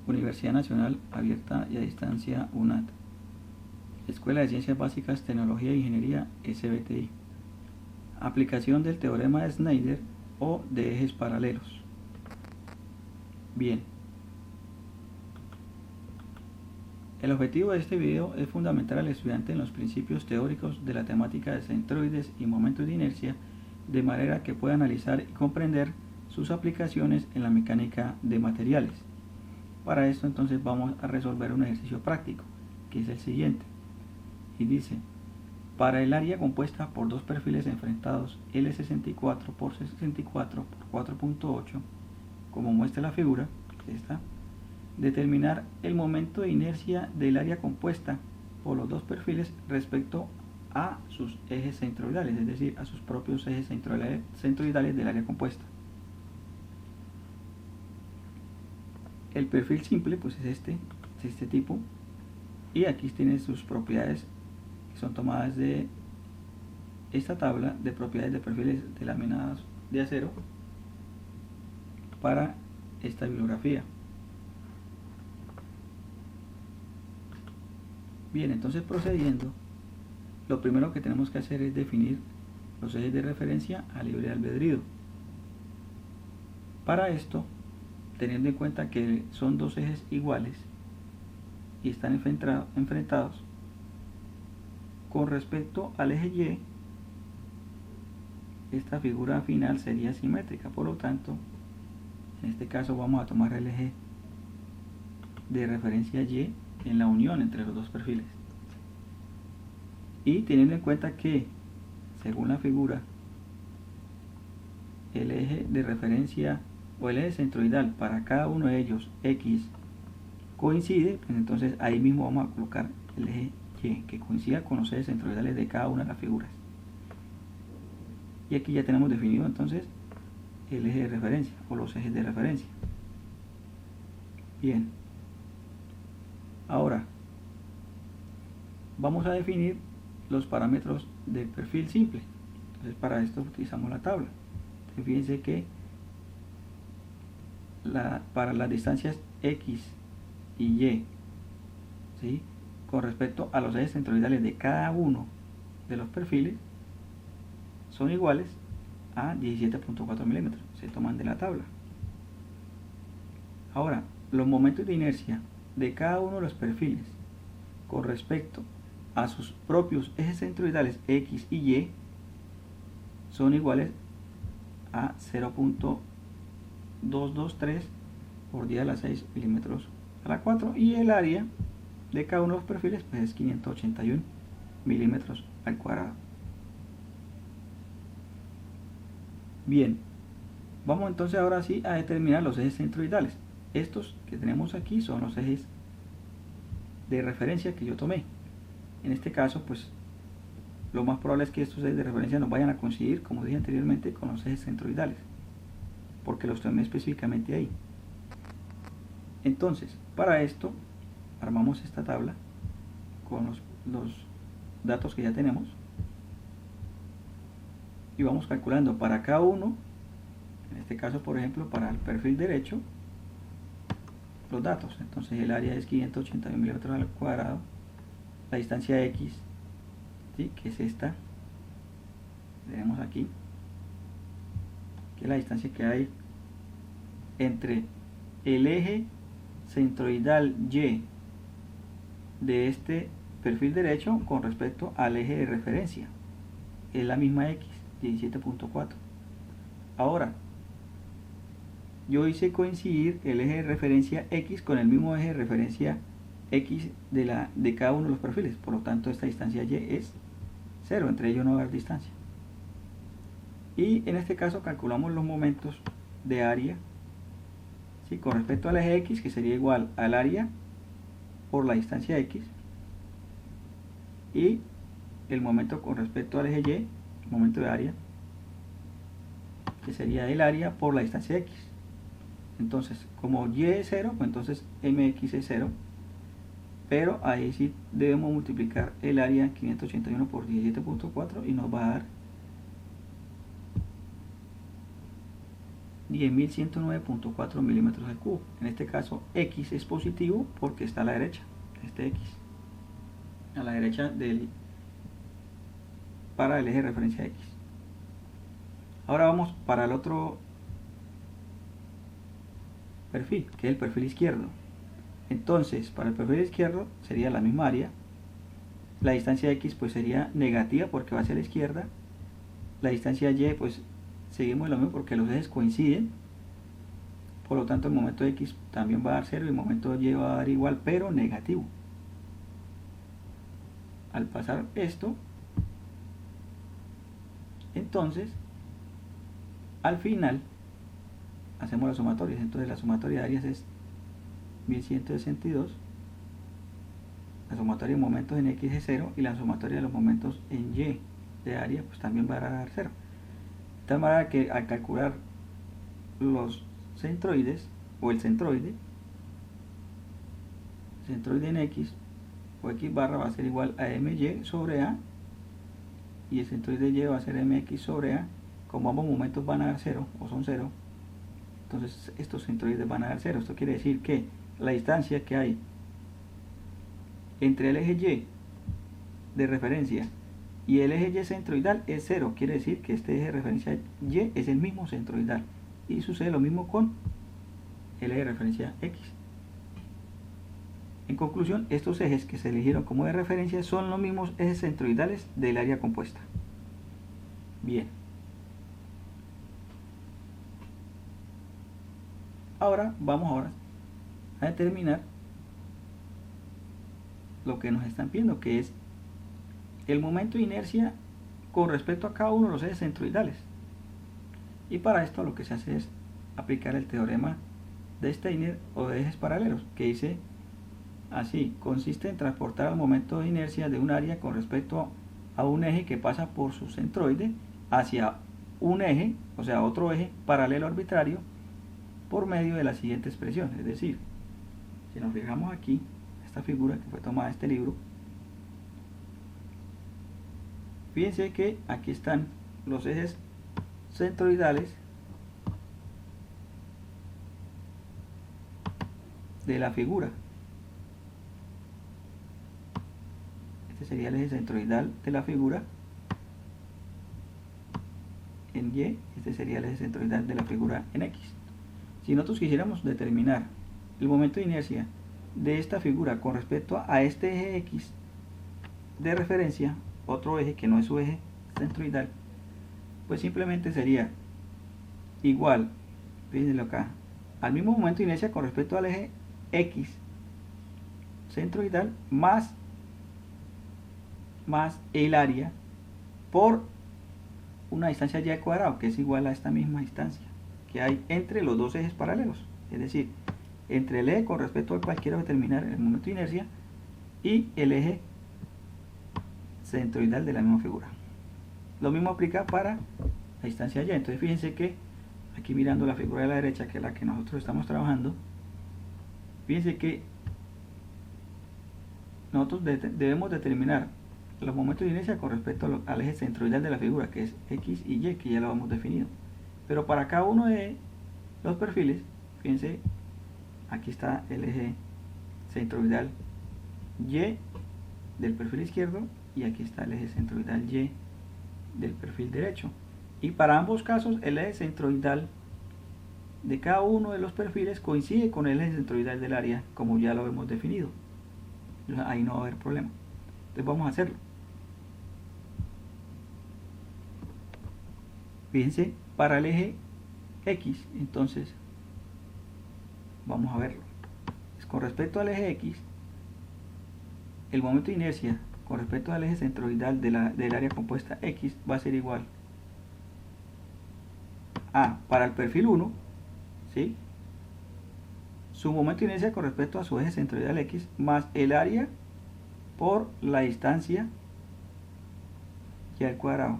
Universidad Nacional Abierta y a Distancia UNAD. Escuela de Ciencias Básicas, Tecnología e Ingeniería SBTI. Aplicación del teorema de Schneider o de ejes paralelos. Bien. El objetivo de este video es fundamentar al estudiante en los principios teóricos de la temática de centroides y momentos de inercia, de manera que pueda analizar y comprender sus aplicaciones en la mecánica de materiales. Para esto entonces vamos a resolver un ejercicio práctico, que es el siguiente. Y dice, para el área compuesta por dos perfiles enfrentados L64 por 64 por 4.8, como muestra la figura, esta, determinar el momento de inercia del área compuesta por los dos perfiles respecto a sus ejes centroidales, es decir, a sus propios ejes centroidales del área compuesta. El perfil simple pues es este tipo, y aquí tiene sus propiedades que son tomadas de esta tabla de propiedades de perfiles de laminados de acero para esta bibliografía. Bien, entonces procediendo, lo primero que tenemos que hacer es definir los ejes de referencia a libre albedrío. Para esto, teniendo en cuenta que son dos ejes iguales y están enfrentados, con respecto al eje Y, esta figura final sería simétrica, por lo tanto, en este caso vamos a tomar el eje de referencia Y en la unión entre los dos perfiles. Y teniendo en cuenta que, según la figura, el eje de referencia o el eje centroidal para cada uno de ellos, X, coincide, pues entonces ahí mismo vamos a colocar el eje Y, que coincida con los ejes centroidales de cada una de las figuras. Y aquí ya tenemos definido entonces el eje de referencia o los ejes de referencia. Bien. Ahora, vamos a definir los parámetros del perfil simple. Entonces para esto utilizamos la tabla. Entonces, fíjense que para las distancias X y Y, ¿sí?, con respecto a los ejes centroidales de cada uno de los perfiles, son iguales a 17.4 milímetros. Se toman de la tabla. Ahora, los momentos de inercia de cada uno de los perfiles con respecto a sus propios ejes centroidales X y Y son iguales a 0.223 por 10 a la 6 milímetros a la 4, y el área de cada uno de los perfiles pues es 581 milímetros al cuadrado. Bien, vamos entonces ahora sí a determinar los ejes centroidales. Estos que tenemos aquí son los ejes de referencia que yo tomé. En este caso pues lo más probable es que estos ejes de referencia no vayan a coincidir, como dije anteriormente, con los ejes centroidales, porque los tomé específicamente ahí. Entonces, para esto armamos esta tabla con los datos que ya tenemos y vamos calculando para cada uno, en este caso por ejemplo para el perfil derecho, los datos. Entonces el área es 581 milímetros al cuadrado, la distancia X, ¿sí?, que es esta, tenemos aquí, que es la distancia que hay entre el eje centroidal Y de este perfil derecho con respecto al eje de referencia, es la misma X, 17.4. Ahora, yo hice coincidir el eje de referencia X con el mismo eje de referencia X de cada uno de los perfiles, por lo tanto esta distancia Y es 0, entre ellos no va a haber distancia. Y en este caso calculamos los momentos de área, ¿sí?, con respecto al eje X, que sería igual al área por la distancia X, y el momento con respecto al eje Y, el momento de área, que sería el área por la distancia X. Entonces, como Y es 0, pues entonces MX es 0, pero ahí sí debemos multiplicar el área 581 por 17.4 y nos va a dar 10.109.4 milímetros al cubo. En este caso X es positivo porque está a la derecha, este X, a la derecha para el eje de referencia X. Ahora vamos para el otro perfil, que es el perfil izquierdo. Entonces, para el perfil izquierdo sería la misma área. La distancia X pues sería negativa porque va hacia la izquierda. La distancia Y pues seguimos lo mismo porque los ejes coinciden. Por lo tanto el momento X también va a dar 0 y el momento Y va a dar igual pero negativo. Al pasar esto, entonces al final hacemos las sumatorias. Entonces la sumatoria de áreas es 1162. La sumatoria de momentos en X es 0 y la sumatoria de los momentos en Y de área pues también va a dar 0. De tal manera que al calcular los centroides o el centroide en X o X barra va a ser igual a MY sobre A y el centroide Y va a ser MX sobre A. Como ambos momentos van a dar 0 o son 0, entonces estos centroides van a dar 0. Esto quiere decir que la distancia que hay entre el eje Y de referencia y el eje Y centroidal es 0. Quiere decir que este eje de referencia Y es el mismo centroidal. Y sucede lo mismo con el eje de referencia X. En conclusión, estos ejes que se eligieron como de referencia son los mismos ejes centroidales del área compuesta. Bien. Ahora vamos a determinar lo que nos están pidiendo, que es el momento de inercia con respecto a cada uno de los ejes centroidales. Y para esto lo que se hace es aplicar el teorema de Steiner o de ejes paralelos, que dice así: consiste en transportar el momento de inercia de un área con respecto a un eje que pasa por su centroide hacia un eje, o sea, otro eje paralelo arbitrario, por medio de la siguiente expresión. Es decir, si nos fijamos aquí, esta figura que fue tomada de este libro, fíjense que aquí están los ejes centroidales de la figura. Este sería el eje centroidal de la figura en Y, este sería el eje centroidal de la figura en X. Si nosotros quisiéramos determinar el momento de inercia de esta figura con respecto a este eje X de referencia, otro eje que no es su eje centroidal, pues simplemente sería igual, fíjense acá, al mismo momento de inercia con respecto al eje X centroidal más el área por una distancia Y al cuadrado, que es igual a esta misma distancia que hay entre los dos ejes paralelos, es decir, entre el eje con respecto al cual quiero determinar el momento de inercia y el eje centroidal de la misma figura. Lo mismo aplica para la distancia Y. Entonces fíjense que aquí, mirando la figura de la derecha, que es la que nosotros estamos trabajando, fíjense que nosotros debemos determinar los momentos de inercia con respecto al eje centroidal de la figura, que es X y Y, que ya lo hemos definido. Pero para cada uno de los perfiles, fíjense, aquí está el eje centroidal Y del perfil izquierdo y aquí está el eje centroidal Y del perfil derecho. Y para ambos casos el eje centroidal de cada uno de los perfiles coincide con el eje centroidal del área, como ya lo hemos definido. Entonces, ahí no va a haber problema. Entonces vamos a hacerlo. Fíjense, para el eje X, entonces vamos a verlo. Con respecto al eje X, el momento de inercia con respecto al eje centroidal del área compuesta X va a ser igual a, para el perfil 1, ¿sí?, su momento de inercia con respecto a su eje centroidal X más el área por la distancia Y al cuadrado.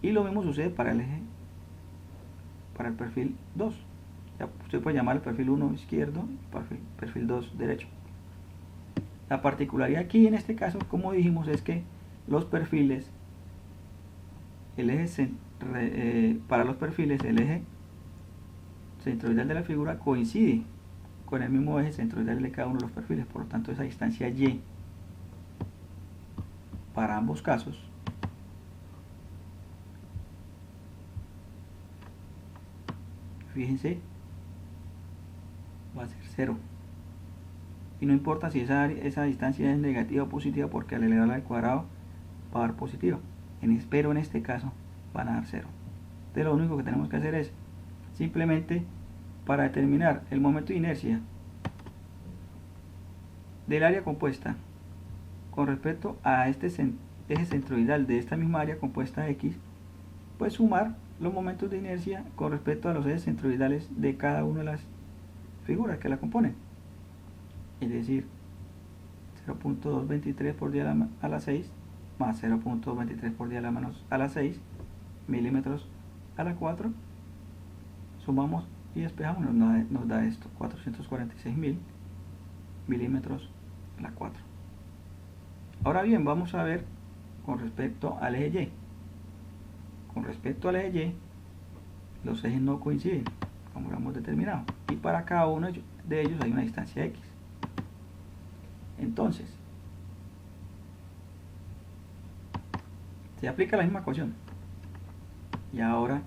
Y lo mismo sucede para el perfil 2. Ya usted puede llamar el perfil 1 izquierdo y perfil 2 derecho. La particularidad aquí en este caso, como dijimos, es que los perfiles, para los perfiles, el eje centroidal de la figura coincide con el mismo eje centroidal de cada uno de los perfiles. Por lo tanto, esa distancia y para ambos casos fíjense va a ser 0, y no importa si esa distancia es negativa o positiva, porque al elevarla al cuadrado va a dar positiva, pero en este caso van a dar 0. Entonces lo único que tenemos que hacer es simplemente, para determinar el momento de inercia del área compuesta con respecto a este eje centroidal de esta misma área compuesta X, pues sumar los momentos de inercia con respecto a los ejes centroidales de cada una de las figuras que la componen. Es decir, 0.223 por 10 a la 6 más 0.23 por 10 a la 6 milímetros a la 4, sumamos y despejamos, nos da esto, 446.000 milímetros a la 4. Ahora bien, vamos a ver con respecto al eje Y. Con respecto al eje Y, los ejes no coinciden, como lo hemos determinado, y para cada uno de ellos hay una distancia X. Entonces, se aplica la misma ecuación, y ahora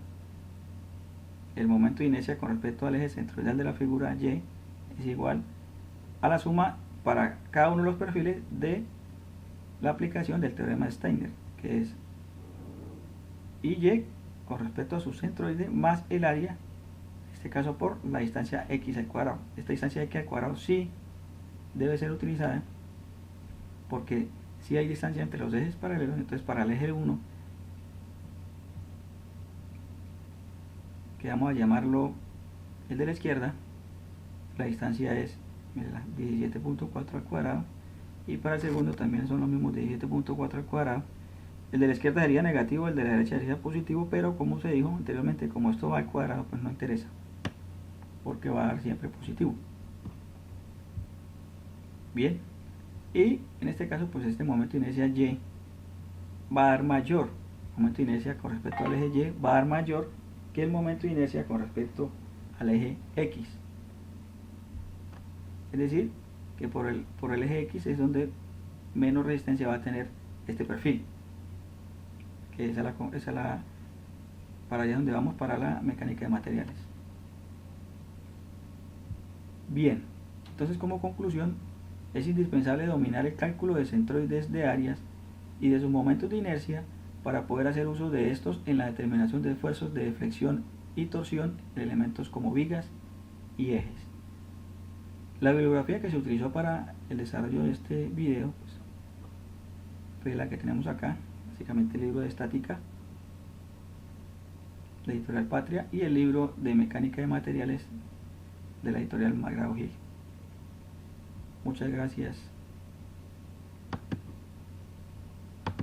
el momento de inercia con respecto al eje centroidal de la figura Y es igual a la suma para cada uno de los perfiles de la aplicación del teorema de Steiner, que es Y con respecto a su centroide más el área, en este caso por la distancia X al cuadrado. Esta distancia X al cuadrado sí debe ser utilizada, porque si hay distancia entre los ejes paralelos. Entonces, para el eje 1, que vamos a llamarlo el de la izquierda, la distancia es 17.4 al cuadrado, y para el segundo también son los mismos, 17.4 al cuadrado. El de la izquierda sería negativo, el de la derecha sería positivo, pero como se dijo anteriormente, como esto va al cuadrado, pues no interesa, porque va a dar siempre positivo. Bien, y en este caso, pues este momento de inercia Y va a dar mayor, momento de inercia con respecto al eje Y va a dar mayor que el momento de inercia con respecto al eje X. Es decir, que por el eje X es donde menos resistencia va a tener este perfil, que esa es la para allá donde vamos, para la mecánica de materiales. Bien, entonces como conclusión, es indispensable dominar el cálculo de centroides de áreas y de sus momentos de inercia para poder hacer uso de estos en la determinación de esfuerzos de deflexión y torsión de elementos como vigas y ejes. La bibliografía que se utilizó para el desarrollo de este video, pues, fue la que tenemos acá, básicamente el libro de estática de Editorial Patria y el libro de mecánica de materiales de la editorial Magrao Gil. Muchas gracias.